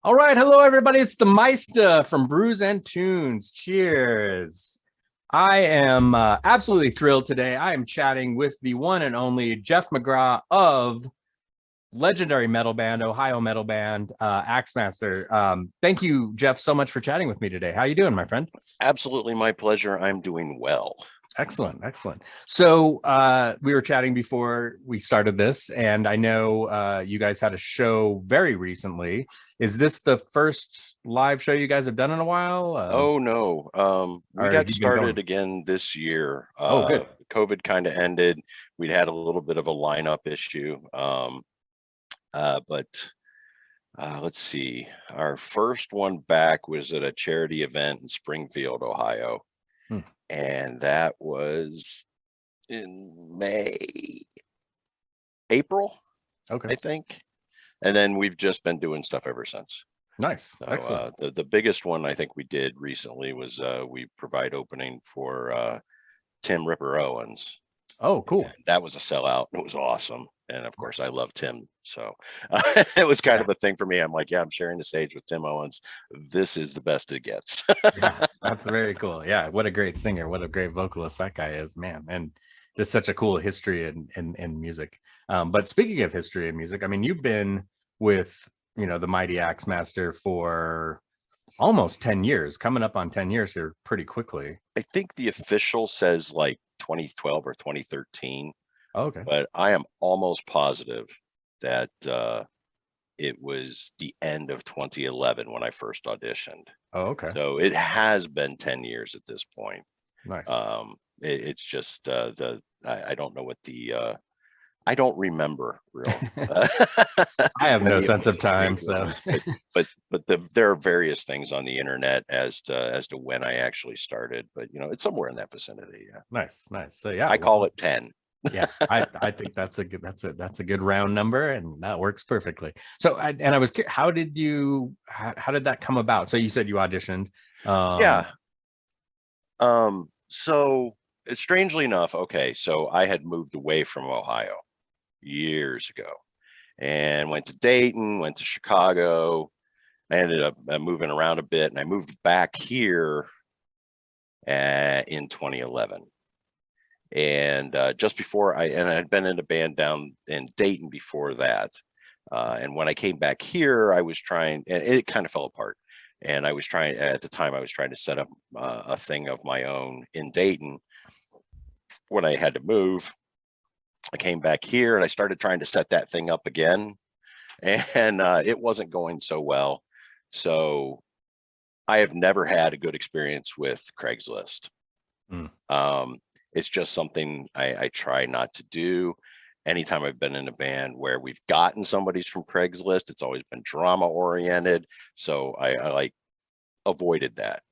All right, hello everybody. It's the Meista from Brews and Tunes. Cheers. I am absolutely thrilled today. I am chatting with the one and only Geoff McGraw of legendary metal band, Ohio metal band, Axemaster. Thank you, Geoff, so much for chatting with me today. How you doing, my friend? Absolutely my pleasure. I'm doing well. Excellent, excellent. So we were chatting before we started this, and I know you guys had a show very recently. Is this the first live show you guys have done in a while? Oh no. We Or got have you been going? started again this year. Oh, good. COVID kind of ended. We'd had a little bit of a lineup issue. But let's see. Our first one back was at a charity event in Springfield, Ohio. Hmm. And that was in April, Okay. I think. And then we've just been doing stuff ever since. Nice. So Excellent. the biggest one I think we did recently was we provide opening for Tim Ripper Owens. Oh, cool. And that was a sellout. It was awesome. And of course, I love Tim. So it was kind of a thing for me. I'm like, yeah, I'm sharing the stage with Tim Owens. This is the best it gets. Yeah, that's very cool. Yeah, what a great singer. What a great vocalist that guy is, man. And just such a cool history in music. But speaking of history and music, I mean, you've been with, the mighty Axemaster for almost 10 years, coming up on 10 years here pretty quickly. I think the official says like 2012 or 2013. Oh, okay. But I am almost positive that it was the end of 2011 when I first auditioned. Oh, okay. So it has been 10 years at this point. Nice. It's just I don't know what I don't remember real. I have no sense of time. So, but there are various things on the internet as to when I actually started. But it's somewhere in that vicinity. Yeah. Nice. So yeah, I call it 10. Yeah, I think that's a good round number, and that works perfectly. So I was curious, how did that come about? So you said you auditioned. Yeah. So strangely enough, okay, so I had moved away from Ohio years ago and went to Dayton, went to Chicago. I ended up moving around a bit, and I moved back here in 2011. And just before I had been in a band down in Dayton before that. And when I came back here, I was trying, and it kind of fell apart. And I was trying, at the time, I was trying to set up a thing of my own in Dayton. When I had to move, I came back here and I started trying to set that thing up again. And it wasn't going so well. So I have never had a good experience with Craigslist. It's just something I try not to do. Anytime I've been in a band where we've gotten somebody's from Craigslist, it's always been drama oriented. So I like avoided that.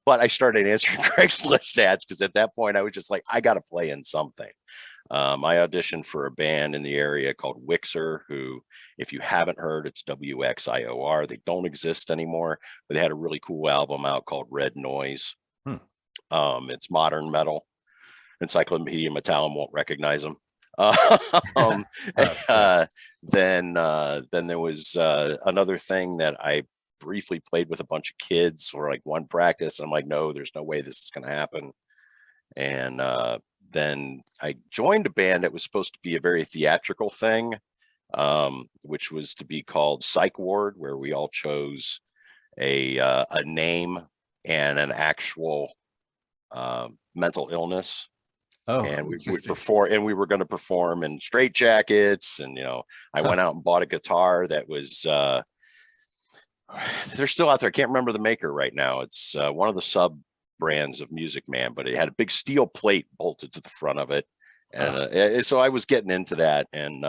But I started answering Craigslist ads because at that point I was just like, I got to play in something. I auditioned for a band in the area called Wixer, who, if you haven't heard, it's WXIOR. They don't exist anymore, but they had a really cool album out called Red Noise. It's modern metal. Encyclopedia Metallum won't recognize them. Then there was another thing that I briefly played with a bunch of kids for like one practice. I'm like, no, there's no way this is going to happen. And then I joined a band that was supposed to be a very theatrical thing, which was to be called Psych Ward, where we all chose a name and an actual mental illness. And we would perform, and we were going to perform in straitjackets. And I went out and bought a guitar that was they're still out there. I can't remember the maker right now. It's one of the sub brands of Music Man, but it had a big steel plate bolted to the front of it. And so I was getting into that, and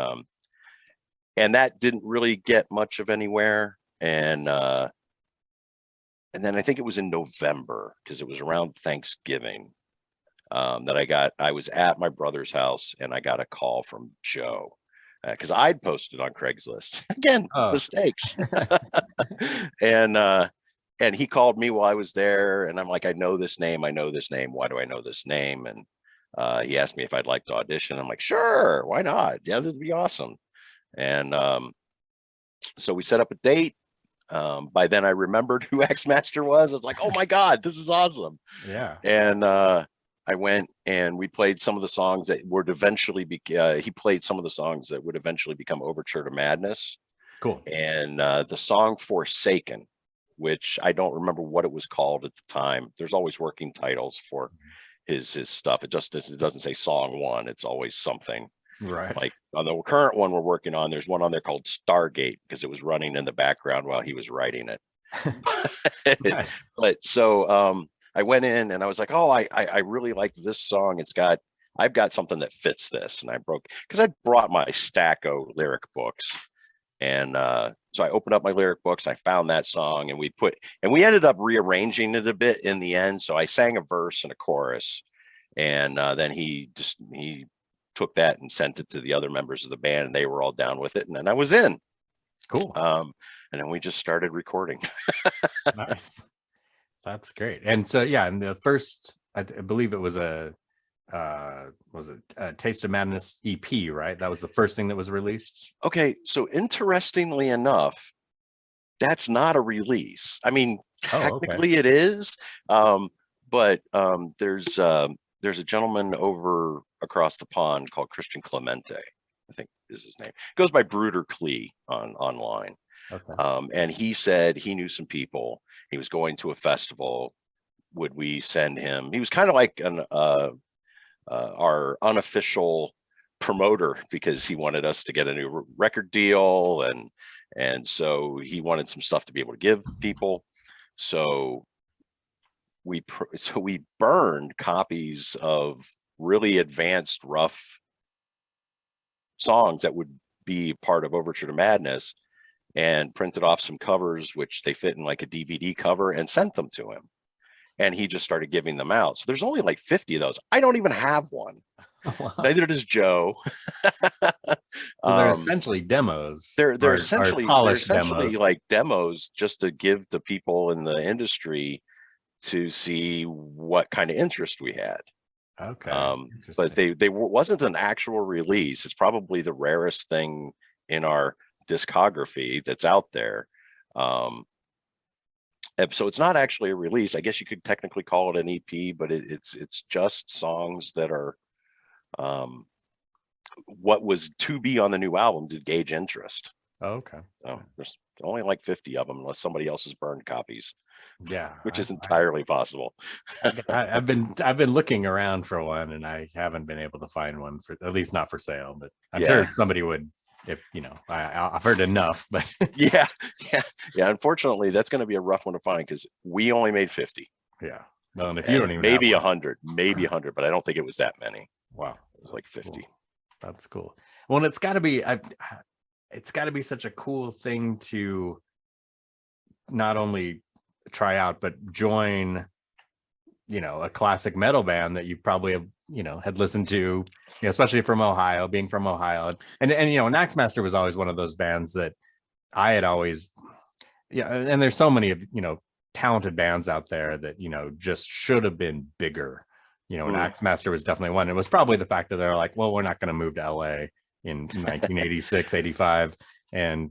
that didn't really get much of anywhere. And then I think it was in November, because it was around Thanksgiving, that I was at my brother's house and I got a call from Joe, because I'd posted on Craigslist again, mistakes. And he called me while I was there, and I'm like, I know this name. Why do I know this name? And he asked me if I'd like to audition. I'm like, sure, why not? Yeah, that'd be awesome. And so we set up a date. By then I remembered who Axemaster was. I was like, oh my God, this is awesome. Yeah. And I went and we played some of the songs that would eventually be, he played some of the songs that would eventually become Overture to Madness. Cool. And the song Forsaken, which I don't remember what it was called at the time. There's always working titles for his stuff. It doesn't say song one. It's always something. Right. Like on the current one we're working on, there's one on there called Stargate because it was running in the background while he was writing it. Nice. But so I went in and I was like, oh, I really like this song. I've got something that fits this. And because I brought my stack of lyric books. And so I opened up my lyric books. I found that song and we ended up rearranging it a bit in the end. So I sang a verse and a chorus. And then he took that and sent it to the other members of the band and they were all down with it. And then I was in. Cool. And then we just started recording. Nice. That's great. And so, yeah, and the first, I believe it was a Taste of Madness EP, right? That was the first thing that was released. Okay. So interestingly enough, that's not a release. I mean, technically it is. But there's a gentleman over across the pond called Christian Clemente, I think is his name. Goes by Bruder Klee online. Okay. And he said he knew some people. He was going to a festival. Would we send him? He was kind of like our unofficial promoter because he wanted us to get a new record deal, and so he wanted some stuff to be able to give people. So we burned copies of really advanced rough songs that would be part of Overture to Madness and printed off some covers which they fit in like a DVD cover and sent them to him, and he just started giving them out. So there's only like 50 of those. I don't even have one. Wow. Neither does Joe. Well, they're essentially demos. They're essentially demos. Like demos just to give to people in the industry to see what kind of interest we had. Okay. But they wasn't an actual release. It's probably the rarest thing in our discography that's out there. So it's not actually a release. I guess you could technically call it an EP, but it's just songs that are what was to be on the new album to gauge interest. Okay. So there's only like 50 of them unless somebody else has burned copies. Yeah, which is entirely possible. I've been looking around for one and I haven't been able to find one, for at least not for sale, but I'm sure somebody would, if I've heard enough. But yeah unfortunately that's going to be a rough one to find because we only made 50. Yeah, well, and if you don't even maybe 100, but I don't think it was that many. Wow, it was like 50. Cool. That's cool. Well, and it's got to be such a cool thing to not only try out but join a classic metal band that you probably have had listened to, especially from Ohio, being from Ohio, and Axemaster was always one of those bands that I had always and there's so many talented bands out there that just should have been bigger, and Axemaster was definitely one. It was probably the fact that they're like, well, we're not going to move to LA in 1986 85, and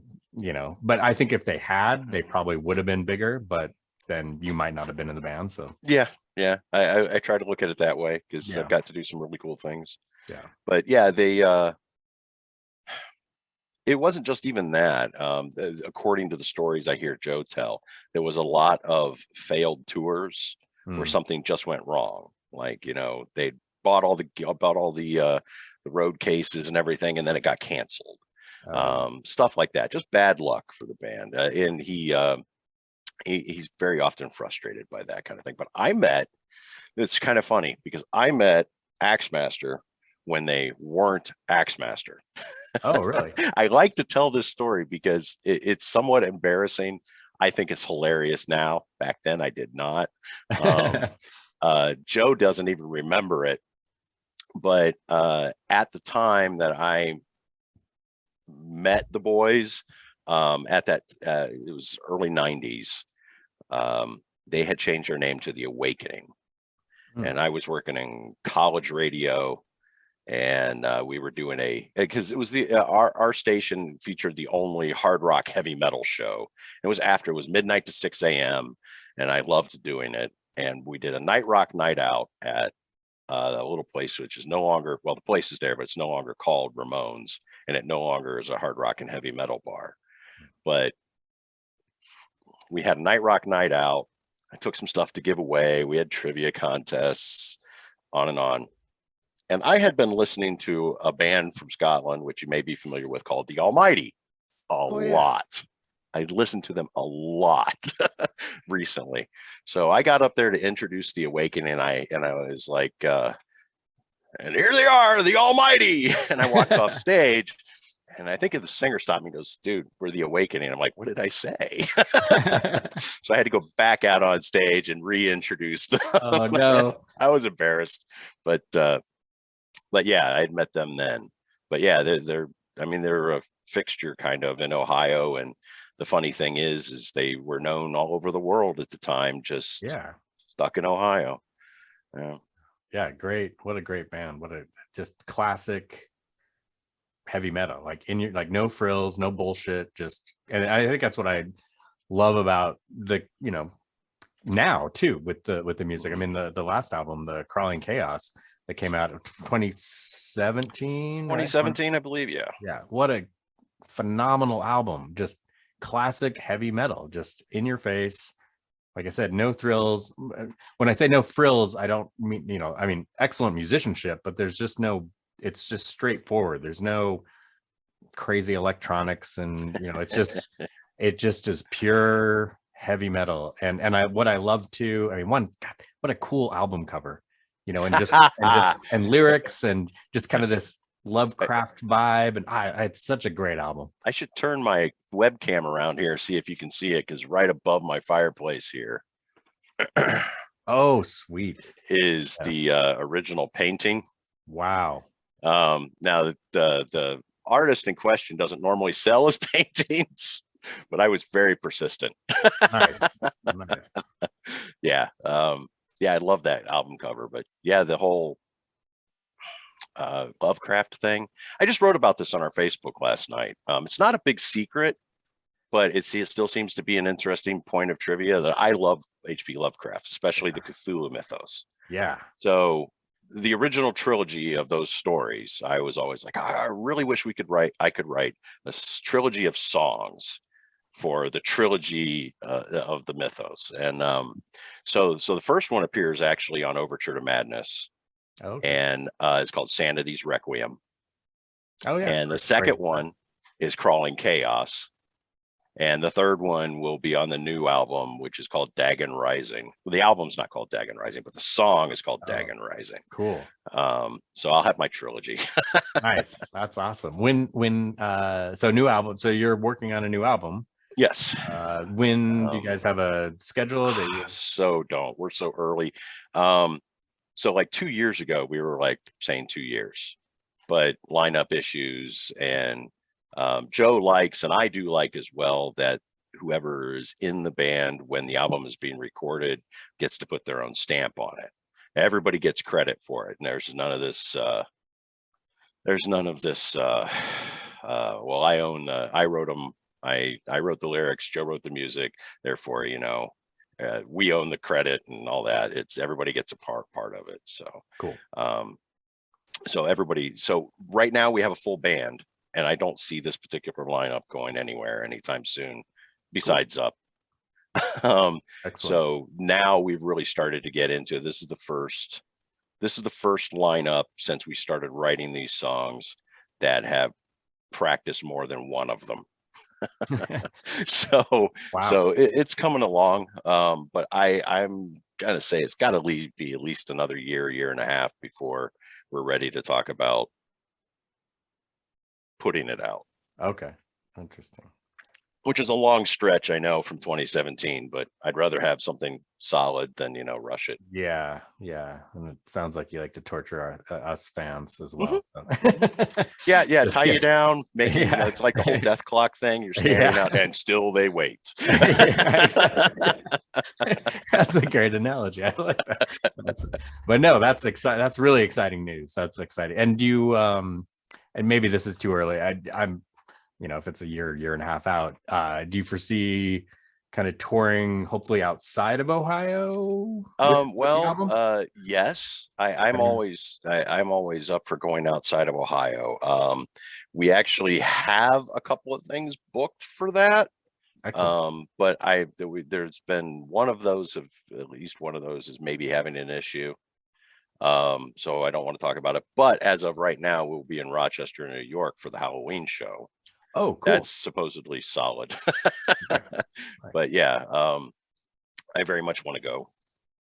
but I think if they had, they probably would have been bigger, but then you might not have been in the band. So yeah I try to look at it that way because I've got to do some really cool things. But they it wasn't just even that. According to the stories I hear Joe tell, there was a lot of failed tours where something just went wrong. Like they bought all the road cases and everything, and then it got canceled. Stuff like that, just bad luck for the band. And he's very often frustrated by that kind of thing. But it's kind of funny because I met Axemaster when they weren't Axemaster. Oh, really? I like to tell this story because it's somewhat embarrassing. I think it's hilarious now. Back then I did not. Joe doesn't even remember it. But at the time that I met the boys, it was early 90s, they had changed their name to The Awakening. And I was working in college radio, and we were doing because it was our station featured the only hard rock heavy metal show. It was midnight to 6 a.m. and I loved doing it. And we did a night rock night out at a little place, which is no longer, well, the place is there, but it's no longer called Ramones, and it no longer is a hard rock and heavy metal bar. But we had a night rock night out. I took some stuff to give away. We had trivia contests, on and on. And I had been listening to a band from Scotland, which you may be familiar with, called The Almighty, a lot. I listened to them a lot recently. So I got up there to introduce The Awakening, and I was like, and here they are, The Almighty. And I walked off stage, and I think the singer stopped me and goes, dude, we're The Awakening. I'm like, what did I say? So I had to go back out on stage and reintroduce them. Oh, no. I was embarrassed. But yeah, I'd met them then. But yeah, they're a fixture kind of in Ohio. And the funny thing is they were known all over the world at the time, just stuck in Ohio. Yeah, great. What a great band. What a just classic heavy metal, like no frills, no bullshit. And I think that's what I love about now too with the music. I mean, the last album, the Crawling Chaos, that came out in 2017, I believe. Yeah, what a phenomenal album. Just classic heavy metal, just in your face. Like I said, no thrills. When I say no frills, I don't mean, I mean excellent musicianship, but there's just it's just straightforward. There's no crazy electronics, and it just is pure heavy metal. And what I love too, I mean, God, what a cool album cover, and lyrics, and just kind of this Lovecraft vibe. And it's such a great album. I should turn my webcam around here, see if you can see it, because right above my fireplace here oh, sweet, is the original painting. Wow. Now the artist in question doesn't normally sell his paintings, but I was very persistent. Nice. Yeah. I love that album cover. But yeah, the whole Lovecraft thing, I just wrote about this on our Facebook last night. It's not a big secret, but it still seems to be an interesting point of trivia that I love H.P. Lovecraft, especially the Cthulhu mythos. Yeah. So the original trilogy of those stories, I was always like, I really wish I could write a trilogy of songs for the trilogy of the mythos. And so the first one appears actually on Overture to Madness. Okay. And it's called Sanity's Requiem. Oh yeah. And the second one is Crawling Chaos. And the third one will be on the new album, which is called Dagon Rising. Well, the album's not called Dagon Rising, but the song is called Dagon Rising. Cool. So I'll have my trilogy. Nice. That's awesome. So new album. So you're working on a new album. Yes. When do you guys have a schedule? We're so early. So like 2 years ago, we were like saying 2 years, but lineup issues, and Joe likes, and I do like as well, that whoever is in the band when the album is being recorded gets to put their own stamp on it. Everybody gets credit for it. And there's none of this, well, I wrote them. I wrote the lyrics, Joe wrote the music. Therefore, we own the credit and all that. It's everybody gets a part of it. So cool. So right now we have a full band, and I don't see this particular lineup going anywhere anytime soon besides up. So now we've really started to get into this is the first lineup since we started writing these songs that have practiced more than one of them. So it's coming along, but I'm gonna say it's got to be at least another year and a half before we're ready to talk about putting it out. Okay, interesting. which is a long stretch, I know, from 2017, but I'd rather have something solid than, rush it. Yeah, and it sounds like you like to torture us fans as Mhm. well. So. Yeah, Just tie you kidding. down, make it, Yeah. it's like the whole death clock thing. You're standing out and still they wait. Yeah, exactly. That's a great analogy. I like that. But no, that's exciting. That's really exciting news. That's exciting. And you, and maybe this is too early. I'm, if it's a year and a half out, do you foresee kind of touring, hopefully outside of Ohio? Yes, I'm always up for going outside of Ohio. We actually have a couple of things booked for that. Excellent. But there's been one of those, at least one of those is maybe having an issue. So I don't want to talk about it. But as of right now, we'll be in Rochester, New York for the Halloween show. Oh, cool. That's supposedly solid. Nice. But yeah, I very much want to go.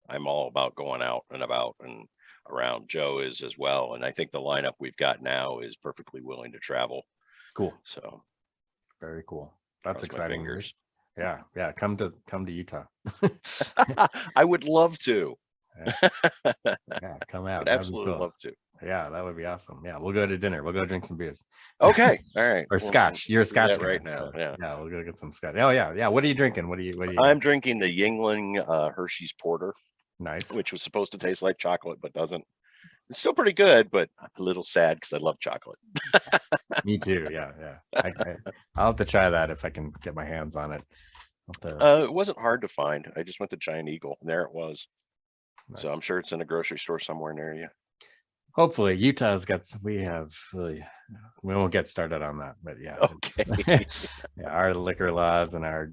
I'm all about going out and about and around. Joe is as well. And I think the lineup we've got now is perfectly willing to travel. Cool. So very cool. That's exciting. Fingers. Yeah. Come to Utah. I would love to. Yeah, come out. I'd absolutely love to. Yeah, that would be awesome. Yeah, we'll go to dinner. We'll go drink some beers. Okay. All right. Or scotch. You're a scotch guy right now. Yeah. Yeah, we'll go get some scotch. Oh yeah. What are you drinking? What are you I'm drinking the Yingling Hershey's Porter. Nice. Which was supposed to taste like chocolate, but doesn't. It's still pretty good, but a little sad because I love chocolate. Me too. Yeah. I'll have to try that if I can get my hands on it. It wasn't hard to find. I just went to Giant Eagle and there it was. Nice. So I'm sure it's in a grocery store somewhere near you. Hopefully we won't get started on that, but yeah. Okay. Yeah, our liquor laws and our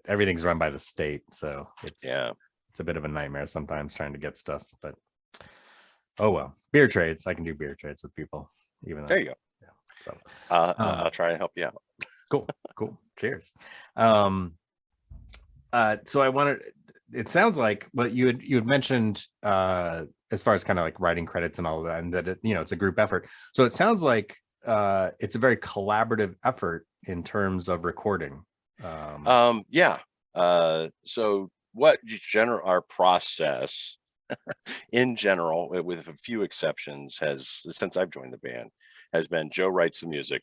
everything's run by the state. So it's a bit of a nightmare sometimes trying to get stuff, but oh well. Beer trades. I can do beer trades with people. Even there you go. Yeah. So I'll try and help you out. Cool. Cheers. So I wanted. It sounds like what you had mentioned as far as kind of like writing credits and all of that, and that it's a group effort. So it sounds like it's a very collaborative effort in terms of recording. So what our process in general, with a few exceptions, since I've joined the band, has been Joe writes the music,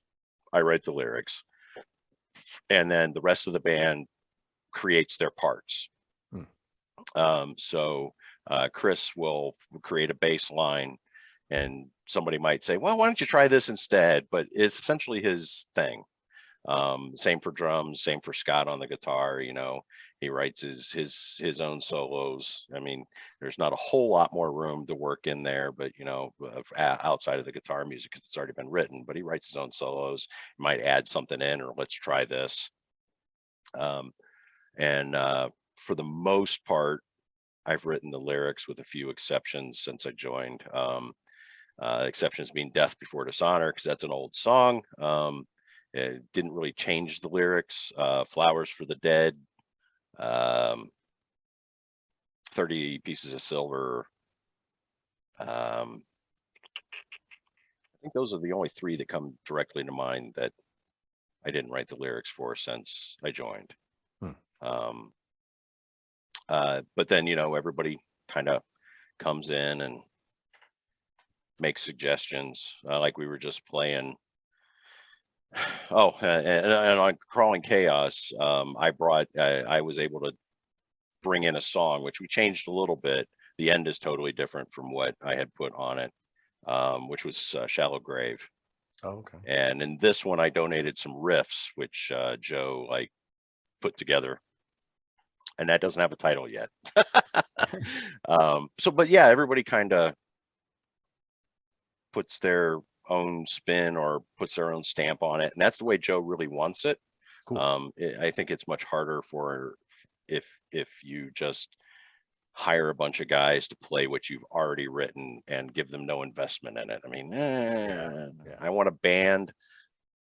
I write the lyrics, and then the rest of the band creates their parts. So Chris will create a bass line and somebody might say, well, why don't you try this instead? But it's essentially his thing. Same for drums, same for Scott on the guitar. He writes his own solos. I mean, there's not a whole lot more room to work in there, but outside of the guitar music, because it's already been written, but he writes his own solos. He might add something in, or let's try this. For the most part, I've written the lyrics with a few exceptions since I joined. Exceptions being Death Before Dishonor, because that's an old song. It didn't really change the lyrics. Flowers for the Dead, 30 Pieces of Silver. I think those are the only three that come directly to mind that I didn't write the lyrics for since I joined. But then, everybody kind of comes in and makes suggestions, like we were just playing. And on Crawling Chaos, I was able to bring in a song, which we changed a little bit. The end is totally different from what I had put on it, which was Shallow Grave. Oh, okay. And in this one, I donated some riffs, which Joe put together. And that doesn't have a title yet. But yeah, everybody kind of puts their own spin or puts their own stamp on it. And that's the way Joe really wants it. Cool. I think it's much harder if you just hire a bunch of guys to play what you've already written and give them no investment in it. I mean, I want a band.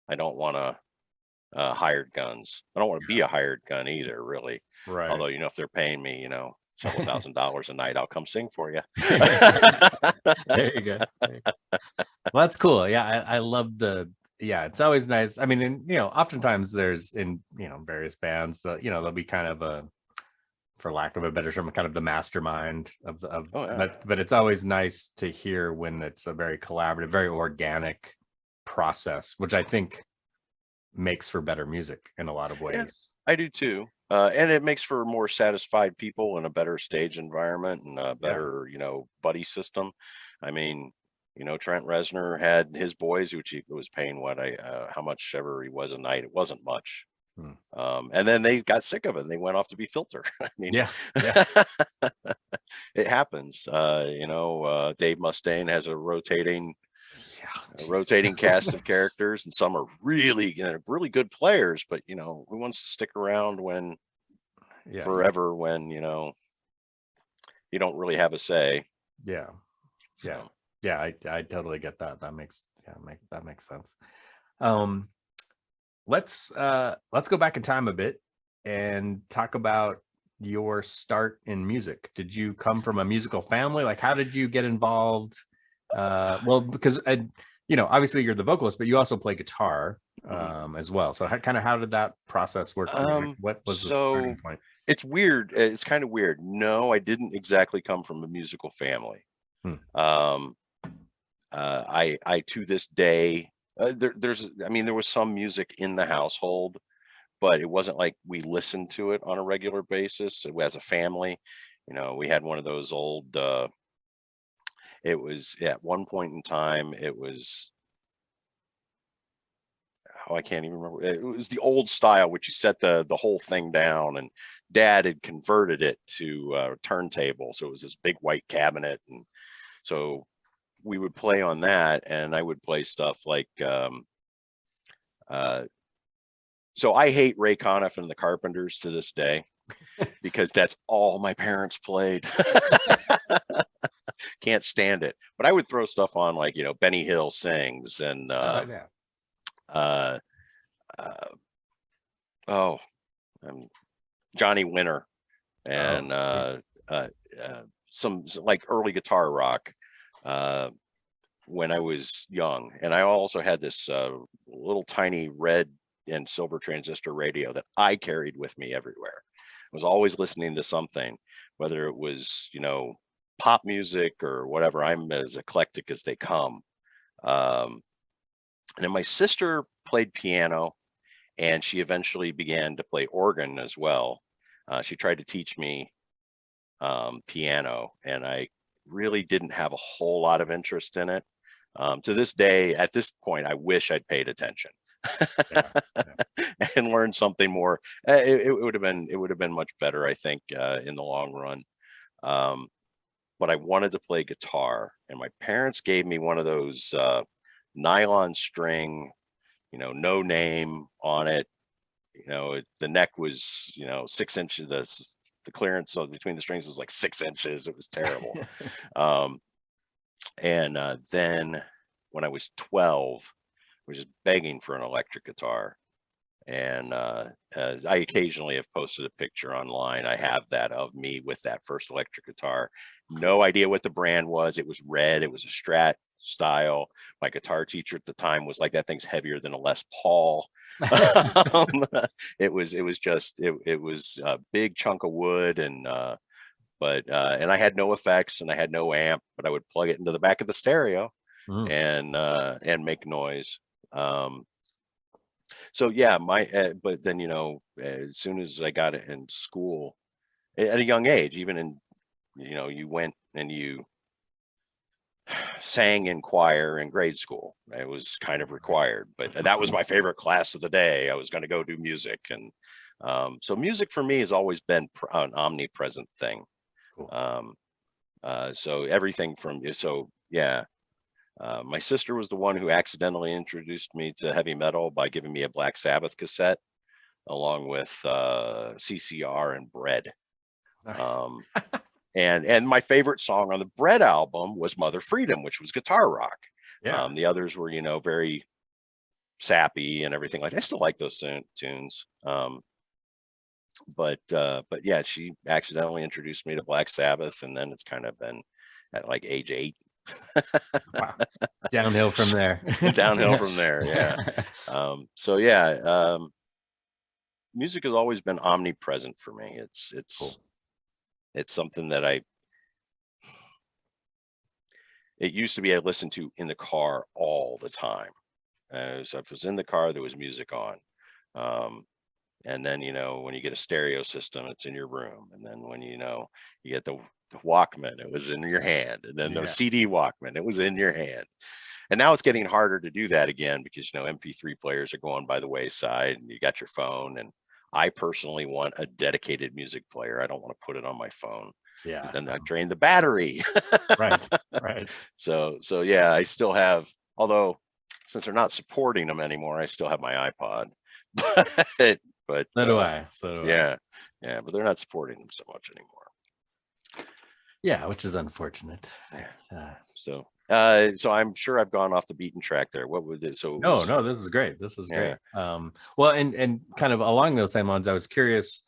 I don't want to hired guns. I don't want to be a hired gun either, really. Right. Although, if they're paying me, several $1,000s a night, I'll come sing for you. There you go. Well, that's cool. Yeah, I love yeah, it's always nice. I mean, and, oftentimes there's in, various bands that, there'll be kind of a, for lack of a better term, kind of the mastermind of Oh yeah. but it's always nice to hear when it's a very collaborative, very organic process, which I think makes for better music in a lot of Yeah, ways. I do too. And it makes for more satisfied people and a better stage environment and a Yeah. better, buddy system. I mean, Trent Reznor had his boys, which he was paying how much ever he was a night. It wasn't much. Hmm. And then they got sick of it and they went off to be Filter. I mean, Yeah. Yeah. it happens. Dave Mustaine has a rotating cast of characters, and some are really, really good players, but who wants to stick around when forever when you don't really have a say. Yeah. Yeah. Yeah. I totally get that. That makes sense. Let's go back in time a bit and talk about your start in music. Did you come from a musical family? Like, how did you get involved? Well, because obviously you're the vocalist, but you also play guitar as well. So how did that process work? What was the starting point? It's weird. It's kind of weird. No, I didn't exactly come from a musical family. I to this day, there was some music in the household, but it wasn't like we listened to it on a regular basis as a family. We had one of those old, it was at one point in time, it was, I can't even remember. It was the old style, which you set the whole thing down, and Dad had converted it to a turntable. So it was this big white cabinet. And so we would play on that, and I would play stuff like, so I hate Ray Conniff and the Carpenters to this day because that's all my parents played. Can't stand it. But I would throw stuff on like, Benny Hill Sings and Johnny Winter and some like early guitar rock when I was young. And I also had this little tiny red and silver transistor radio that I carried with me everywhere. I was always listening to something, whether it was, pop music or whatever. I'm as eclectic as they come. And then my sister played piano, and she eventually began to play organ as well. She tried to teach me piano, and I really didn't have a whole lot of interest in it. To this day, at this point, I wish I'd paid attention and learned something more. It would have been much better, I think, in the long run. But I wanted to play guitar, and my parents gave me one of those nylon string, no name on it. The neck was, 6 inches. The clearance between the strings was like 6 inches. It was terrible. And then when I was 12, I was just begging for an electric guitar. And I occasionally have posted a picture online. I have that of me with that first electric guitar. No idea what the brand was. It was red. It was a Strat style. My guitar teacher at the time was like, that thing's heavier than a Les Paul. It was a big chunk of wood, and and I had no effects and I had no amp, but I would plug it into the back of the stereo and make noise. So yeah, but then, as soon as I got in school at a young age, even in, you went and you sang in choir in grade school. It was kind of required, but that was my favorite class of the day. I was going to go do music. And so music for me has always been an omnipresent thing. Cool. So everything my sister was the one who accidentally introduced me to heavy metal by giving me a Black Sabbath cassette along with CCR and Bread. Nice. And my favorite song on the Bread album was Mother Freedom, which was guitar rock. Yeah. The others were, very sappy and everything. Like, I still like those tunes. But yeah, she accidentally introduced me to Black Sabbath, and then it's kind of been at like age 8. Wow. Downhill from there. Downhill from there. Yeah. So yeah, music has always been omnipresent for me. Cool. It's something that it used to be I listened to in the car all the time. So if I was in the car, there was music on. And then, when you get a stereo system, it's in your room. And then when, you get the Walkman, it was in your hand. And then the CD Walkman, it was in your hand. And now it's getting harder to do that again because, MP3 players are going by the wayside and you got your phone. And I personally want a dedicated music player. I don't want to put it on my phone. Yeah. Then I drain the battery. Right. So yeah, I still have, although since they're not supporting them anymore, I still have my iPod. But so do I. Yeah, but they're not supporting them so much anymore. Yeah, which is unfortunate. So I'm sure I've gone off the beaten track there. What was it? So no, this is great. Great. Well, and kind of along those same lines, I was curious,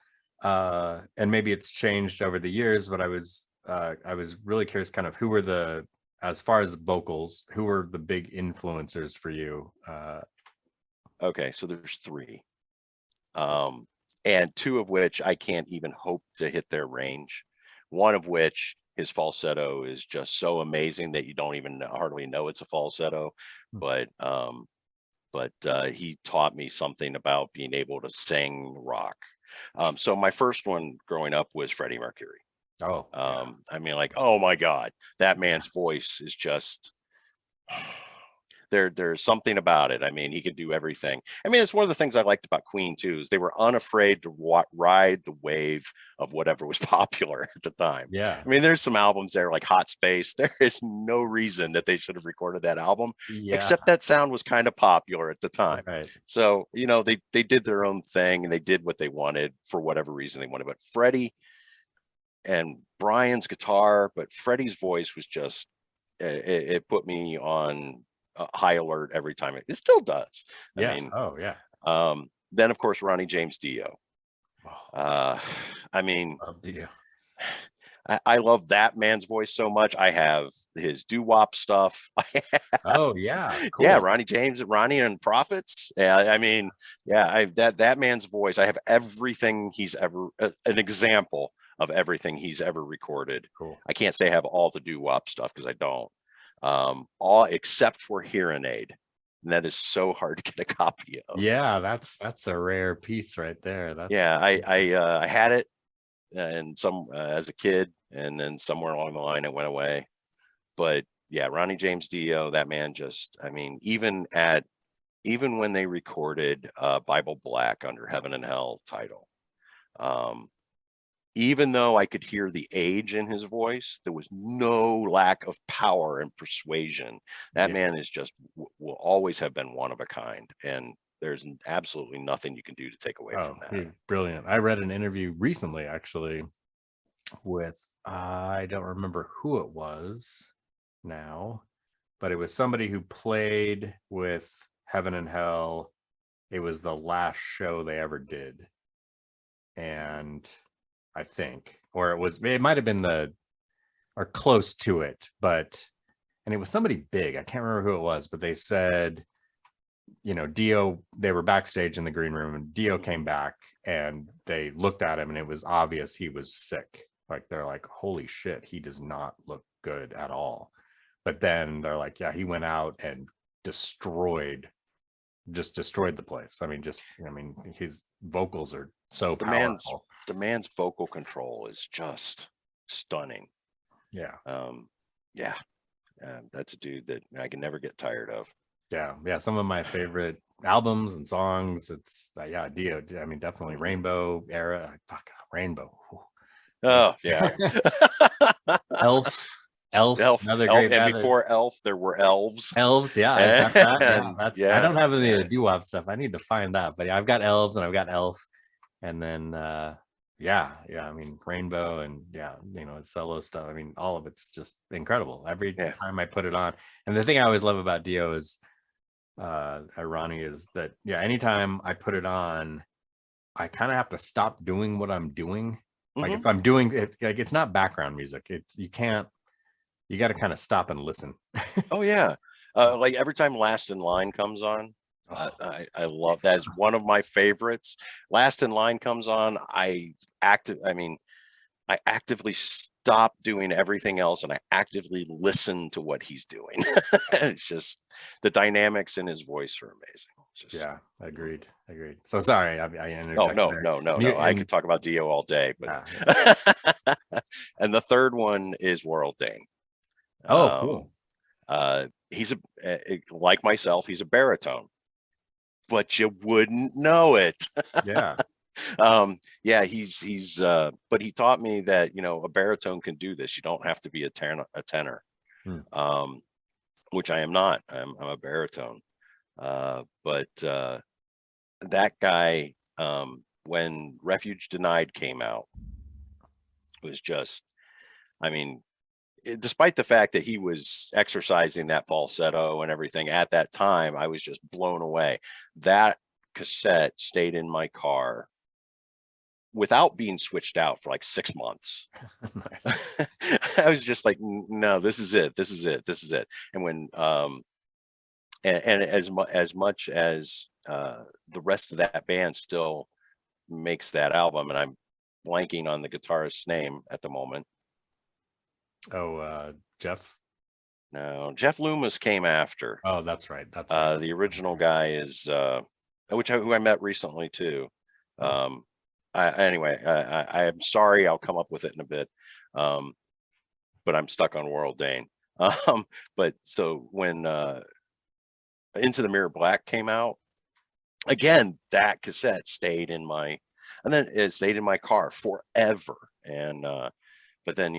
and maybe it's changed over the years, but I was really curious, kind of who were as far as vocals, who were the big influencers for you? Okay, so there's 3. And 2 of which I can't even hope to hit their range. One of which, his falsetto is just so amazing that you don't even hardly know it's a falsetto. But he taught me something about being able to sing rock. So my first one growing up was Freddie Mercury. I mean, like, oh my God, that man's voice is just there's something about it. I mean, he could do everything. I mean, it's one of the things I liked about Queen too, is they were unafraid to ride the wave of whatever was popular at the time. Yeah. I mean, there's some albums there like Hot Space. There is no reason that they should have recorded that album, except that sound was kind of popular at the time. Right. So, they did their own thing and they did what they wanted for whatever reason they wanted. But Freddie and Brian's guitar, but Freddie's voice was just, it put me on high alert every time. It still does. Yeah. I mean, oh yeah. Then of course Ronnie James Dio. I mean, Dio. I love that man's voice so much. I have his doo-wop stuff. Oh yeah, cool. Yeah, Ronnie and Prophets. Yeah, I mean, yeah, that man's voice. I have everything he's ever, an example of everything he's ever recorded. Cool. I can't say I have all the doo-wop stuff because I don't. All except for Hearing Aid. And that is so hard to get a copy of. Yeah, that's a rare piece right there. I had it and as a kid, and then somewhere along the line it went away. But yeah, Ronnie James Dio, that man just, I mean, even when they recorded Bible Black under Heaven and Hell title, even though I could hear the age in his voice, there was no lack of power and persuasion. That man is just, will always have been one of a kind. And there's absolutely nothing you can do to take away from that. Brilliant. I read an interview recently, actually, with, I don't remember who it was now, but it was somebody who played with Heaven and Hell. It was the last show they ever did. And I think, or it might have been or close to it, and it was somebody big. I can't remember who it was, but they said, Dio, they were backstage in the green room and Dio came back and they looked at him and it was obvious he was sick. Like, they're like, holy shit, he does not look good at all. But then they're like, yeah, he went out and destroyed the place. I mean, his vocals are so powerful. The man's vocal control is just stunning. Yeah. That's a dude that I can never get tired of. Yeah. Some of my favorite albums and songs. It's Dio. I mean, definitely Rainbow era. Fuck, Rainbow. Oh yeah. Elf. Another Elf, great and band. before Elf, there were Elves. Yeah, I got that. I don't have any of the doo-wop stuff. I need to find that, but I've got Elves and I've got Elf, and then I mean, Rainbow and solo stuff. I mean, all of it's just incredible every time I put it on. And the thing I always love about Dio is Ronnie is that anytime I put it on, I kind of have to stop doing what I'm doing. Like if I'm doing it, like it's not background music. You can't You got to kind of stop and listen. Oh yeah. Like every time Last in Line comes on, Oh, I love that. Is one of my favorites. Last in Line comes on, I actively stop doing everything else and I actively listen to what he's doing. It's just the dynamics in his voice are amazing. Just yeah, agreed. So sorry, I oh interjected no, there. no, no, And you, no. I and could talk about Dio all day, but yeah, yeah. and the third one is World Dane. Oh, Um, cool. he's like myself, he's a baritone, but you wouldn't know it. Yeah. Yeah, he's but he taught me that, you know, a baritone can do this. You don't have to be a tenor. Hmm. Which I am not. I'm a baritone. But that guy, when Refuge Denied came out, was just, I mean, despite the fact that he was exercising that falsetto and everything at that time, I was just blown away. That cassette stayed in my car without being switched out for like 6 months. Nice. I was just like, no, this is it. This is it. This is it. And when, and as much as the rest of that band still makes that album, and I'm blanking on the guitarist's name at the moment. Oh, Jeff. No, Jeff Loomis came after. Oh, that's right. That's right. The original guy is who I met recently too. Oh, Anyway, I am sorry. I'll come up with it in a bit. But I'm stuck on World Dane. But so when Into the Mirror Black came out, again, that cassette stayed in my, and then it stayed in my car forever. And but then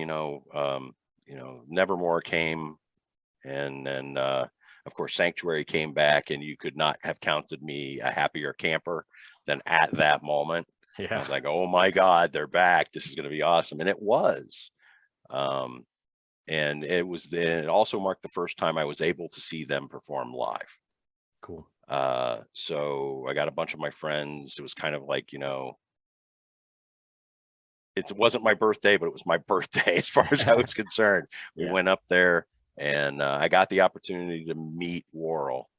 Nevermore came, and then of course Sanctuary came back, and you could not have counted me a happier camper than at that moment. I yeah. was like, oh my God, they're back. This is going to be awesome. And it was. And it also marked the first time I was able to see them perform live. Cool. So I got a bunch of my friends. It was kind of like, it wasn't my birthday, but it was my birthday as far as I was concerned. We Yeah. went up there, and I got the opportunity to meet Worrell.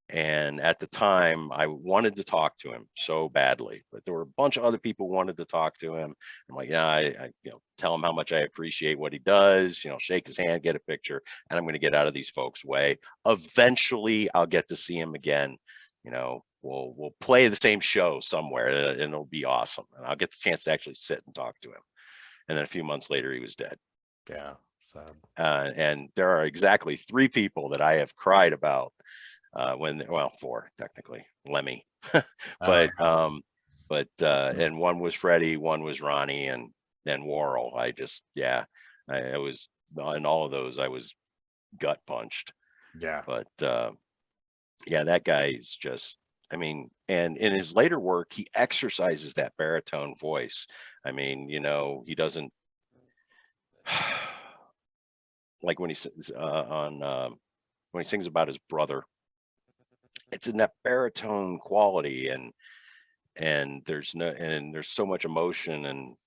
And at the time, I wanted to talk to him so badly, but there were a bunch of other people who wanted to talk to him. I'm like, yeah, I tell him how much I appreciate what he does, shake his hand, get a picture, and I'm going to get out of these folks' way. Eventually, I'll get to see him again. We'll play the same show somewhere, and it'll be awesome. And I'll get the chance to actually sit and talk to him. And then a few months later, he was dead. Yeah. Sad. And there are exactly 3 people that I have cried about. Well, 4 technically, Lemmy, but and one was Freddie, one was Ronnie, and then Worrell. I was in all of those, I was gut punched. Yeah. But yeah, that guy is just, and in his later work, he exercises that baritone voice. He doesn't like when he when he sings about his brother. It's in that baritone quality, and there's so much emotion and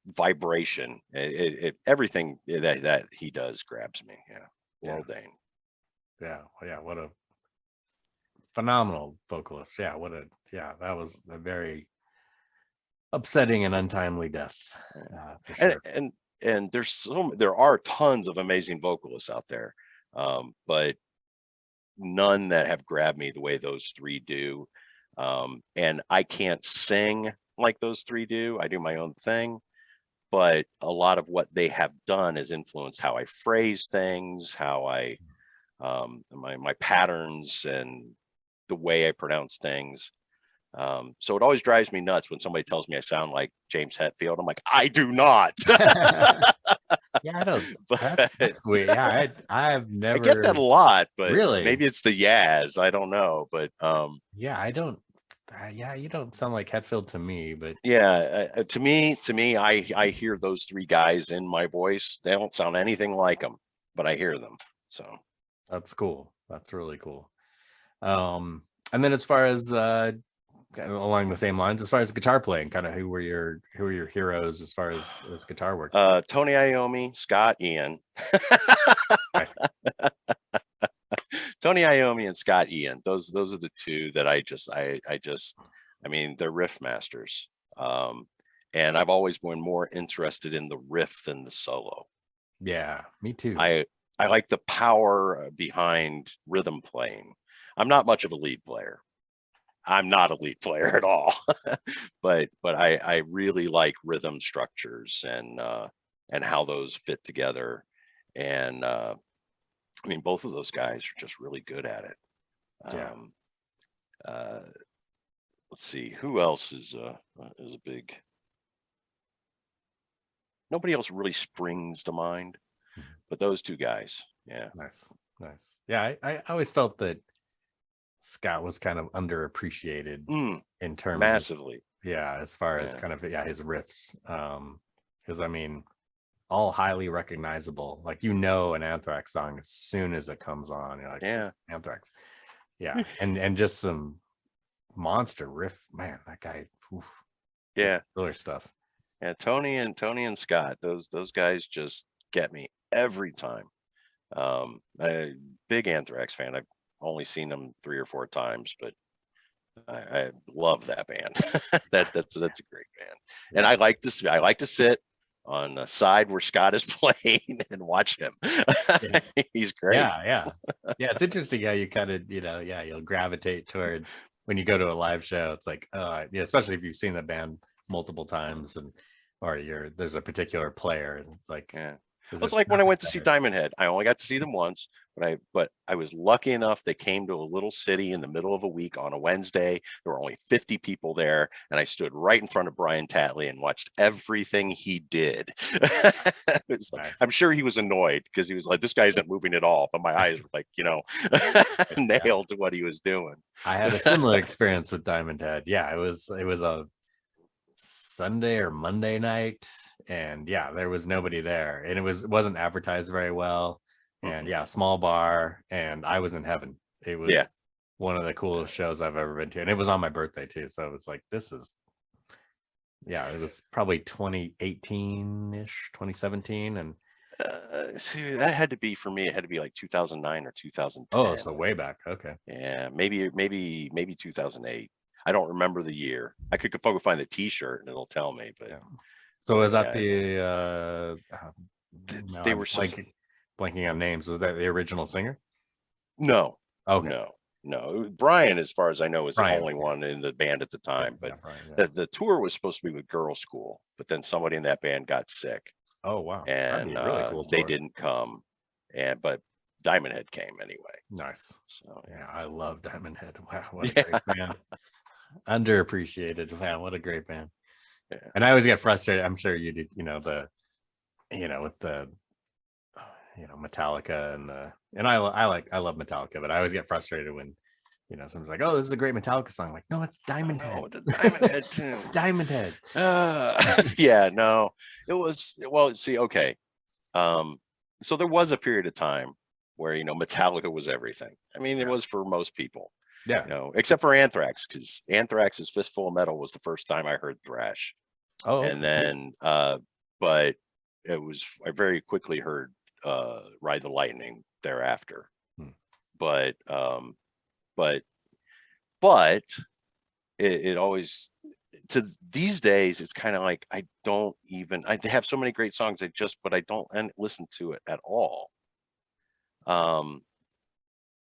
vibration. Everything that he does grabs me. Yeah. World Dane. Yeah. Yeah. What a phenomenal vocalist. Yeah. That was a very upsetting and untimely death. For sure. And there are tons of amazing vocalists out there, but none that have grabbed me the way those 3 do. And I can't sing like those 3 do. I do my own thing, but a lot of what they have done has influenced how I phrase things, how I my patterns, and the way I pronounce things. So it always drives me nuts when somebody tells me I sound like James Hetfield. I'm like, I do not. Yeah, I don't. That's weird. Yeah, I've never. I get that a lot, but really, maybe it's the Yaz. I don't know, but yeah, I don't. Yeah, you don't sound like Hetfield to me, but yeah, to me, I hear those 3 guys in my voice. They don't sound anything like them, but I hear them. So that's cool. That's really cool. And then as far as kind of along the same lines as far as guitar playing? Kind of who were your heroes as far as guitar work? Tony Iommi, Scott Ian. Tony Iommi and Scott Ian. Those are the two that I mean, they're riff masters. And I've always been more interested in the riff than the solo. Yeah, me too. I like the power behind rhythm playing. I'm not much of a lead player. I'm not a lead player at all, but I really like rhythm structures and how those fit together. And I mean, both of those guys are just really good at it. Let's see, who else is a big. Nobody else really springs to mind, but those two guys. Yeah. Nice. Yeah, I always felt that Scott was kind of underappreciated in terms massively. As far as kind of his riffs. Because I mean, all highly recognizable. Like, you know, an Anthrax song as soon as it comes on. You're like, Anthrax. Yeah. and just some monster riff. Man, that guy. Oof, killer stuff. Yeah, Tony and Scott, those guys just get me every time. A big Anthrax fan. I've only seen them 3 or 4 times, but I love that band. That's a great band. And I like to sit on the side where Scott is playing and watch him. He's great. Yeah. It's interesting how you kind of, you'll gravitate towards when you go to a live show. It's like, especially if you've seen the band multiple times or there's a particular player, and it's like, it's like when I went to see Diamond Head. I only got to see them once, but I was lucky enough. They came to a little city in the middle of a week on a Wednesday. There were only 50 people there, and I stood right in front of Brian Tatley and watched everything he did. Nice. I'm sure he was annoyed because he was like, "This guy isn't moving at all," but my eyes were like, nailed to what he was doing. I had a similar experience with Diamond Head. Yeah, it was a Sunday or Monday night, and there was nobody there, and it wasn't advertised very well, and small bar, and I was in heaven. It was one of the coolest shows I've ever been to, and it was on my birthday too, so it was like, this is it was probably 2018-ish, 2017, and see, that had to be, for me, it had to be like 2009 or 2010. Oh, so way back. Okay. Yeah, maybe 2008. I don't remember the year. I could find the T-shirt and it'll tell me. But so is that they were blanking on names? Was that the original singer? No. Okay. No. Brian, as far as I know, was the only one in the band at the time. But the tour was supposed to be with Girl School, but then somebody in that band got sick. Oh wow! And really cool they didn't come, but Diamond Head came anyway. Nice. So I love Diamond Head. Wow, what a great band. Underappreciated. Man, what a great band. And I always get frustrated, I'm sure you do, with the Metallica and I love Metallica, but I always get frustrated when someone's like, "Oh, this is a great Metallica song." I'm like, no, it's Diamond Head. Oh, the Diamond Head too. It's Diamond Head. No, it was, well, see, okay. So there was a period of time where Metallica was everything. I mean, it was for most people. Yeah, except for Anthrax, because Anthrax's Fistful of Metal was the first time I heard thrash. Oh, and then, but I very quickly heard Ride the Lightning thereafter. But it always, to these days, it's kind of like I have so many great songs. But I don't listen to it at all. And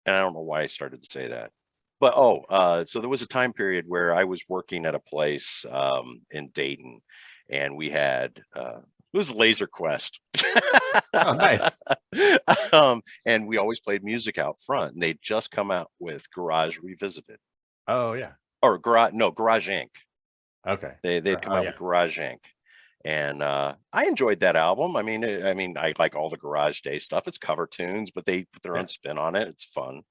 I don't know why I started to say that. But so there was a time period where I was working at a place in Dayton, and we had it was Laser Quest. Oh, nice. And we always played music out front, and they'd just come out with Garage Revisited. Oh yeah. Or Garage Inc. Okay. They'd come out with Garage Inc. And I enjoyed that album. I mean, I like all the Garage Day stuff. It's cover tunes, but they put their own spin on it. It's fun.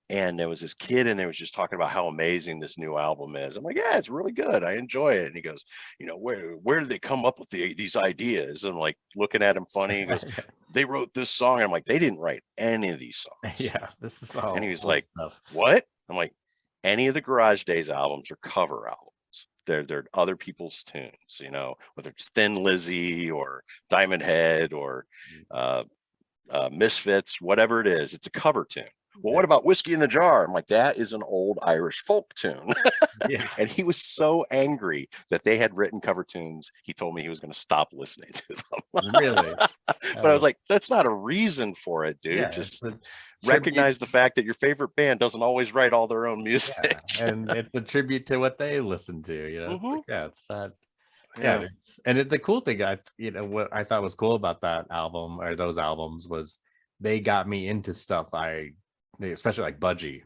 And there was this kid in there was just talking about how amazing this new album is. I'm like, yeah, it's really good. I enjoy it. And he goes, where did they come up with these ideas? And I'm like, looking at him funny. He goes, they wrote this song. And I'm like, they didn't write any of these songs. Yeah, this is all. And he was like, stuff. What? I'm like, any of the Garage Days albums are cover albums. They're other people's tunes, you know, whether it's Thin Lizzy or Diamond Head or Misfits, whatever it is, it's a cover tune. Well, what about Whiskey in the Jar? I'm like, that is an old Irish folk tune. Yeah. And he was so angry that they had written cover tunes. He told me he was going to stop listening to them. Really? But I was like, that's not a reason for it, dude. Yeah, just recognize the fact that your favorite band doesn't always write all their own music. Yeah, and it's a tribute to what they listen to, you know. Mhm. Like, yeah, it's not. Yeah. The cool thing, what I thought was cool about that album or those albums was they got me into stuff especially like Budgie.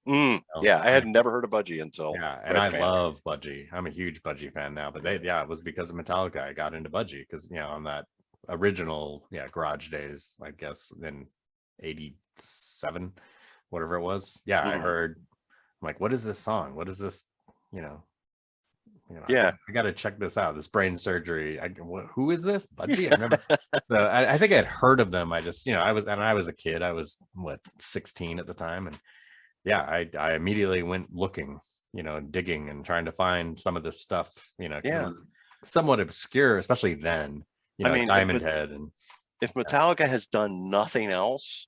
Yeah, I had never heard of Budgie until. Yeah, and I love Budgie. I'm a huge Budgie fan now, but it was because of Metallica I got into Budgie because on that original Garage Days, I guess in '87, whatever it was. Yeah, I heard. I'm like, what is this song? What is this? Yeah, I got to check this out. This Brain Surgery. Who is this? Budgie? I remember. I think I had heard of them. I just, I was a kid. I was 16 at the time, and I immediately went looking, digging and trying to find some of this stuff. It was somewhat obscure, especially then. Diamond Head and. If Metallica has done nothing else,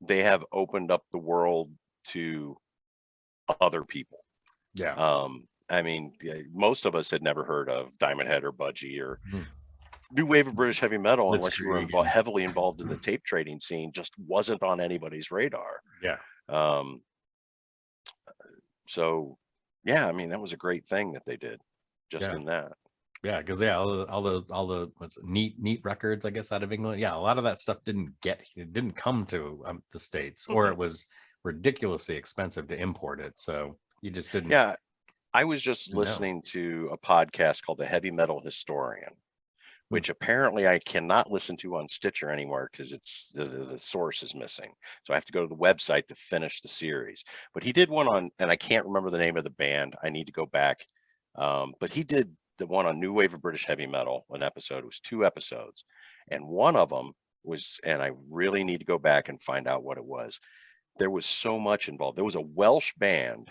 they have opened up the world to other people. Yeah. I mean, most of us had never heard of Diamond Head or Budgie or new wave of British heavy metal unless you were heavily involved in the tape trading scene. Just wasn't on anybody's radar. Yeah. So, I mean, that was a great thing that they did just in that. Yeah, because all the neat records, I guess, out of England. Yeah, a lot of that stuff didn't come to the States, or it was ridiculously expensive to import it. So you just didn't. Yeah, I was just listening to a podcast called The Heavy Metal Historian, which apparently I cannot listen to on Stitcher anymore because it's the source is missing. So I have to go to the website to finish the series. But he did one on, and I can't remember the name of the band. I need to go back. But he did the one on New Wave of British Heavy Metal, an episode. It was 2 episodes. And one of them was, and I really need to go back and find out what it was. There was so much involved. There was a Welsh band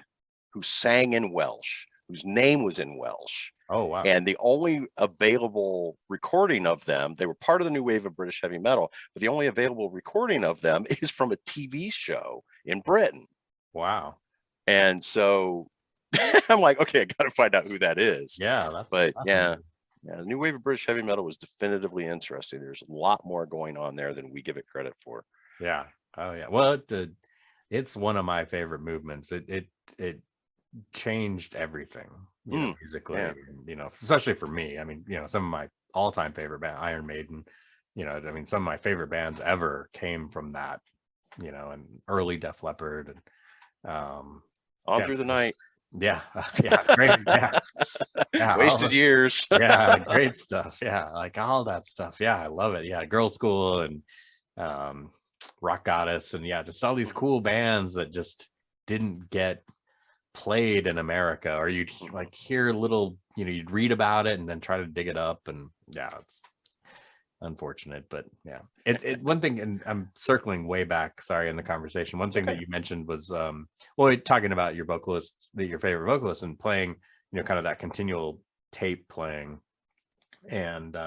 who sang in Welsh, whose name was in Welsh. Oh, wow. And the only available recording of them, they were part of the new wave of British heavy metal, but the only available recording of them is from a TV show in Britain. Wow. And so I'm like, okay, I got to find out who that is. Yeah. The new wave of British heavy metal was definitively interesting. There's a lot more going on there than we give it credit for. Yeah. Oh, yeah. Well, it's one of my favorite movements. It changed everything, musically, especially for me. I mean, some of my all-time favorite band, Iron Maiden, some of my favorite bands ever came from that, and early Def Leppard and Through the Night. Yeah. Great. Wasted Years. Great stuff. Yeah, like all that stuff. Yeah, I love it. Yeah, Girl School and Rock Goddess, and just all these cool bands that just didn't get played in America, or you'd like hear little, you'd read about it and then try to dig it up, and it's unfortunate, but it one thing, and I'm circling way back, sorry, in the conversation. One thing that you mentioned was talking about your vocalists, your favorite vocalists, and playing, kind of that continual tape playing, and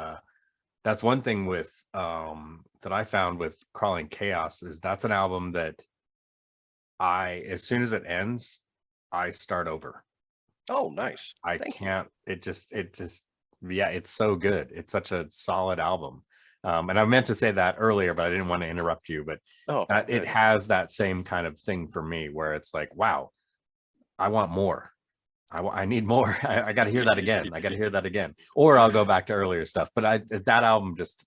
that's one thing with that I found with Crawling Chaos is that's an album that as soon as it ends, I start over. Oh, nice. It's so good. It's such a solid album. And I meant to say that earlier, but I didn't want to interrupt you. But it has that same kind of thing for me where it's like, wow, I want more. I need more. I got to hear that again. Or I'll go back to earlier stuff. But that album just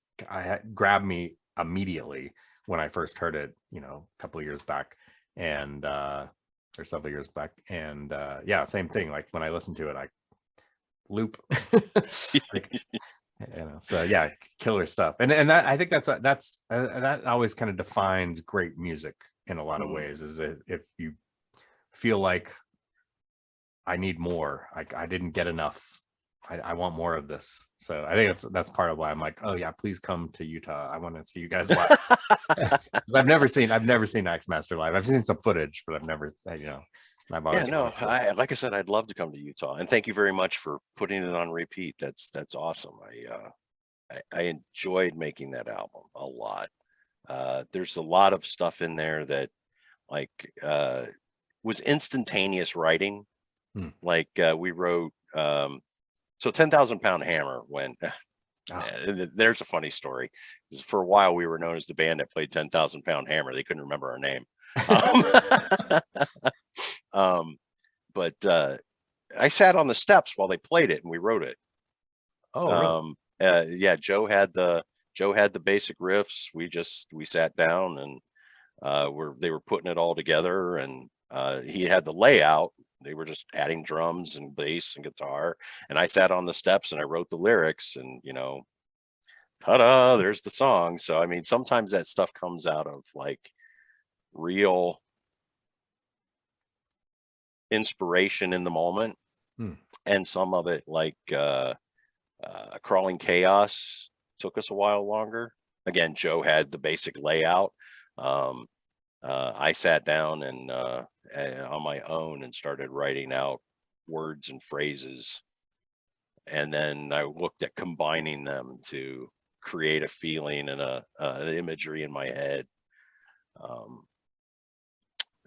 grabbed me immediately when I first heard it, a couple of years back. And or several years back, and same thing, like when I listen to it I loop. Killer stuff, and that I think that always kind of defines great music in a lot of ways, is if you feel like I need more, I didn't get enough, I want more of this. So I think that's part of why I'm like, oh yeah, please come to Utah. I want to see you guys live. I've never seen Axemaster live. I've seen some footage, but I've never, I've Yeah, always no, wanted to. like I said, I'd love to come to Utah, and thank you very much for putting it on repeat. That's awesome. I enjoyed making that album a lot. There's a lot of stuff in there that like was instantaneous writing. Like we wrote so 10,000 Pound Hammer when there's a funny story. For a while we were known as the band that played 10,000 Pound Hammer. They couldn't remember our name. But I sat on the steps while they played it and we wrote it. Oh, really? Yeah, Joe had the basic riffs. We sat down and they were putting it all together, and he had the layout. They were just adding drums and bass and guitar, and I sat on the steps and I wrote the lyrics, and ta-da, there's the song. So I mean, sometimes that stuff comes out of like real inspiration in the moment, and some of it, like Crawling Chaos, took us a while longer. Again, Joe had the basic layout. I sat down and on my own and started writing out words and phrases, and then I looked at combining them to create a feeling and an imagery in my head.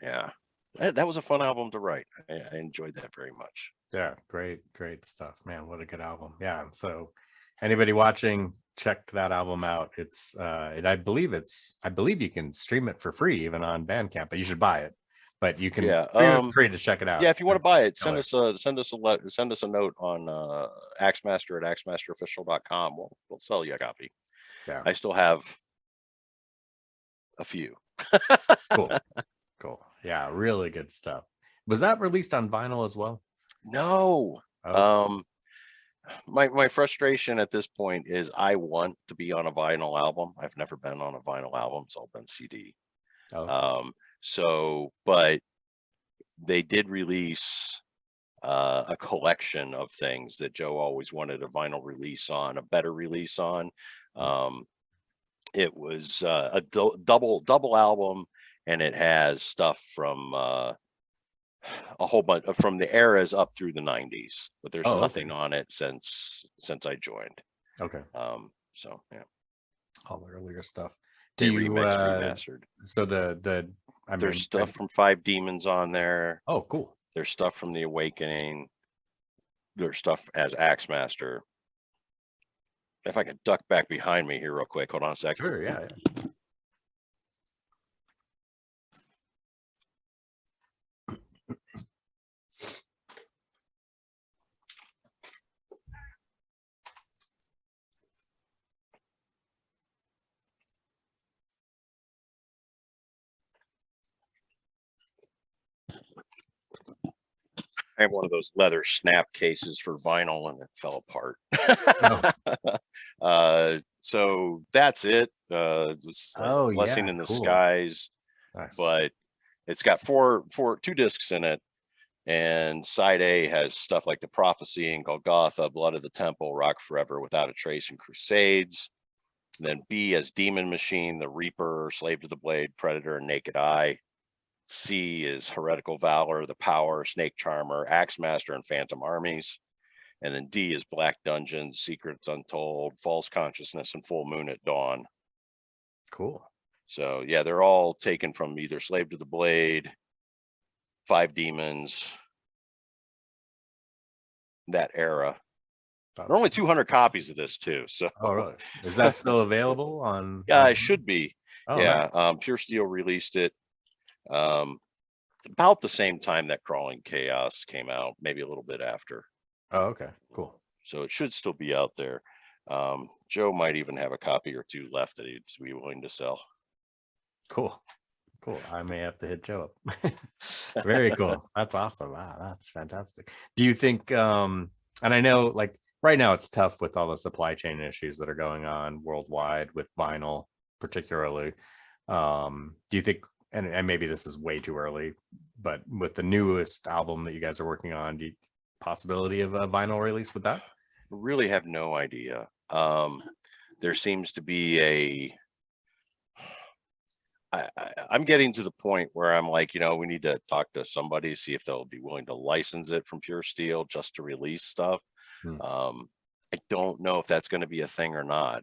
Yeah, that was a fun album to write. I enjoyed that very much. Yeah, great stuff, man. What a good album. Yeah, and so anybody watching, check that album out. It's I believe you can stream it for free even on Bandcamp, but you should buy it. But you can feel free to check it out. Yeah, if you want to buy it, send us a note on Axemaster at axemasterofficial.com. We'll sell you a copy. Yeah, I still have a few. Cool. Yeah, really good stuff. Was that released on vinyl as well? No. Oh. My frustration at this point is I want to be on a vinyl album. I've never been on a vinyl album. It's all been CD. So, but they did release a collection of things that Joe always wanted a vinyl release on, a better release on. It was a double album, and it has stuff from a whole bunch from the eras up through the 90s, but there's nothing on it since I joined. Okay. So yeah, all the earlier stuff. Do you remastered? So there's stuff from Five Demons on there. Oh, cool. There's stuff from The Awakening. There's stuff as Axemaster. If I could duck back behind me here real quick, hold on a second. Sure, yeah. I have one of those leather snap cases for vinyl, and it fell apart. So that's it. It was Blessing in the Skies. Nice. But it's got two discs in it, and side A has stuff like The Prophecy and Golgotha, Blood of the Temple, Rock Forever, Without a Trace, and Crusades. And then B has Demon Machine, The Reaper, Slave to the Blade, Predator, and Naked Eye. C is Heretical Valor, The Power, Snake Charmer, Axemaster, and Phantom Armies. And then D is Black Dungeons, Secrets Untold, False Consciousness, and Full Moon at Dawn. Cool. So yeah, they're all taken from either Slave to the Blade, Five Demons, that era. There are only 200 copies of this too. So really? Is that still available on? Yeah, it should be. Yeah. Nice. Pure Steel released it about the same time that Crawling Chaos came out, maybe a little bit after. Oh, okay, cool. So it should still be out there. Joe might even have a copy or two left that he'd be willing to sell. Cool. I may have to hit Joe up. Very cool. That's awesome. Wow, that's fantastic. Do you think and I know like right now it's tough with all the supply chain issues that are going on worldwide with vinyl particularly. Do you think, and maybe this is way too early, but with the newest album that you guys are working on, do you possibility of a vinyl release with that? Really have no idea. There seems to be I'm getting to the point where I'm like, we need to talk to somebody, see if they'll be willing to license it from Pure Steel just to release stuff. Hmm. I don't know if that's going to be a thing or not.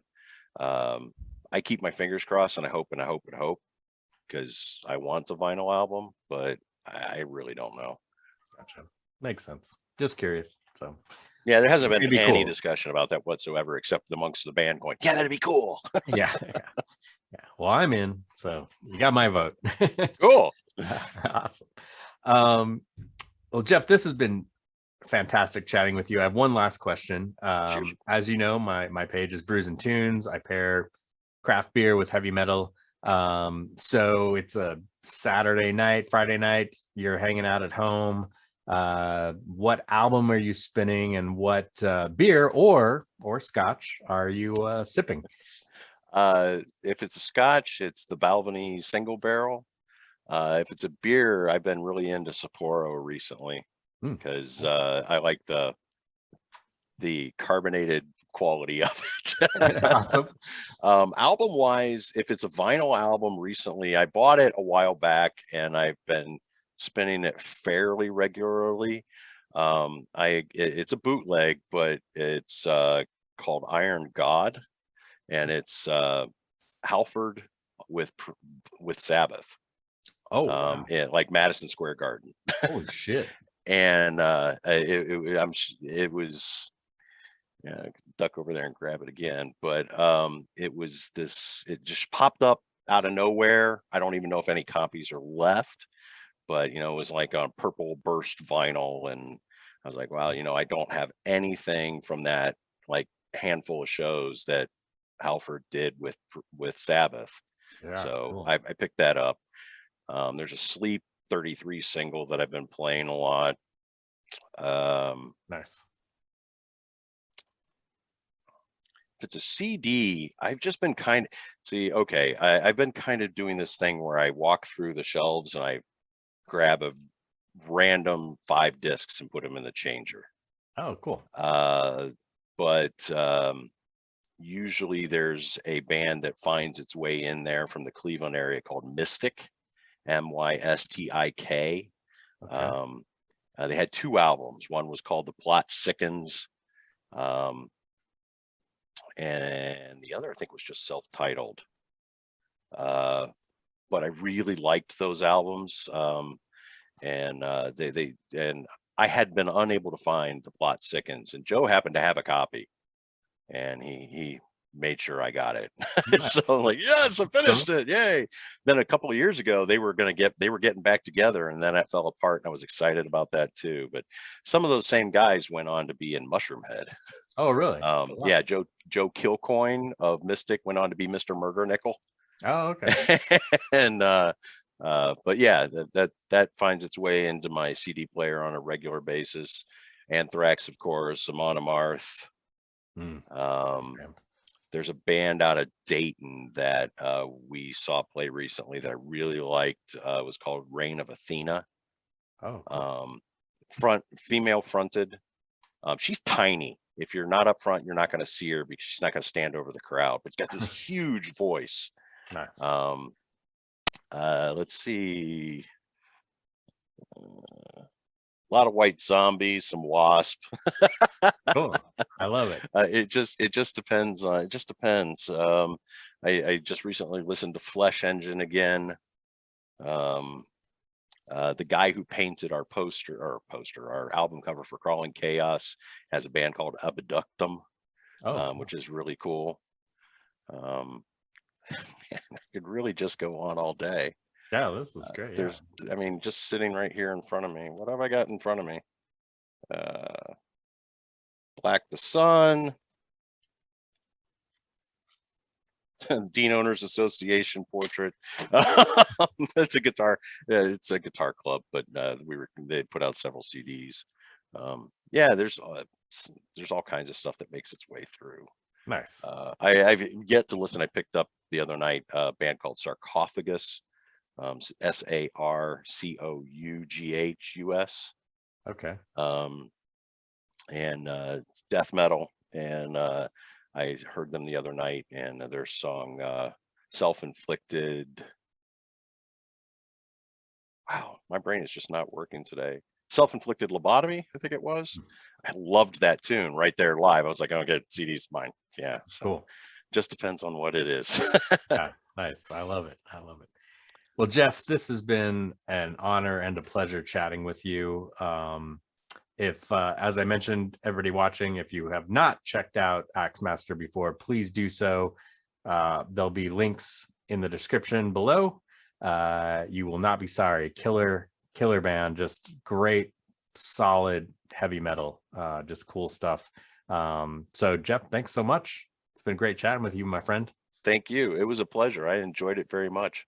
I keep my fingers crossed, and I hope and I hope and hope, because I want a vinyl album, but I really don't know. Gotcha. Makes sense. Just curious. So yeah, there hasn't been It'd be any cool. discussion about that whatsoever, except amongst the band going, yeah, that'd be cool. yeah. Well, I'm in, so you got my vote. Cool. Awesome. Well, Geoff, this has been fantastic chatting with you. I have one last question. Sure. As you know, my page is Brews and Tunes. I pair craft beer with heavy metal. So it's a Saturday night, Friday night, you're hanging out at home. What album are you spinning, and what beer or scotch are you sipping? If it's a scotch, it's the Balvenie single barrel. If it's a beer, I've been really into Sapporo recently, because I like the carbonated quality of it. Awesome. Album wise, if it's a vinyl album, recently I bought it a while back and I've been spinning it fairly regularly. It's a bootleg, but it's called Iron God, and it's Halford with Sabbath. Oh, wow. Like Madison Square Garden. Holy shit. And it was, yeah, duck over there and grab it again, but it just popped up out of nowhere. I don't even know if any copies are left, but it was like on purple burst vinyl, and I was like, wow, I don't have anything from that like handful of shows that Halford did with Sabbath. Yeah, So cool. I picked that up. There's a Sleep 33 single that I've been playing a lot. Nice. If it's a CD, I've just been I've been kind of doing this thing where I walk through the shelves and I grab a random 5 discs and put them in the changer. Oh, cool. But usually there's a band that finds its way in there from the Cleveland area called Mystic, Mystik. Okay. They had 2 albums. One was called The Plot Sickens, and the other I think was just self-titled. But I really liked those albums, and I had been unable to find The Plot Sickens, and Joe happened to have a copy, and he made sure I got it. Nice. So I'm like, yes, I finished it, yay. Then a couple of years ago they were getting back together, and then that fell apart, and I was excited about that too. But some of those same guys went on to be in Mushroomhead. Oh, really? Wow. Yeah, Joe Kilcoyne of Mystic went on to be Mr. Murder Nickel. Oh, okay. And but yeah, that finds its way into my CD player on a regular basis. Anthrax, of course, Amon Amarth. There's a band out of Dayton that we saw play recently that I really liked. It was called Reign of Athena. Oh, cool. Female fronted. She's tiny. If you're not up front, you're not going to see her because she's not going to stand over the crowd, but she's got this huge voice. Nice. Let's see. A lot of White Zombies, some Wasp. Cool. I love it. It just depends. It just depends. I just recently listened to Flesh Engine again. The guy who painted our album cover for Crawling Chaos has a band called Abductum, which is really cool. Man, I could really just go on all day. Yeah, this is great. I mean, just sitting right here in front of me. What have I got in front of me? Black the Sun, Dean Owners Association portrait. It's a guitar. It's a guitar club, but they put out several CDs. Yeah, there's all kinds of stuff that makes its way through. Nice. I've yet to listen. I picked up the other night a band called Sarcophagus, SARCOUGHUS. Okay. And it's death metal, and I heard them the other night, and their song Self-Inflicted my brain is just not working today. Self-inflicted lobotomy, I think it was. I loved that tune right there live. I was like, oh, okay, CD's mine. Yeah, so Cool. just depends on what it is. Yeah, nice. I love it. I love it. Well, Geoff, this has been an honor and a pleasure chatting with you. If, as I mentioned, everybody watching, if you have not checked out Axemaster before, please do so. There'll be links in the description below. You will not be sorry. Killer band, just great, solid, heavy metal, just cool stuff. So Geoff, thanks so much. It's been great chatting with you, my friend. Thank you. It was a pleasure. I enjoyed it very much.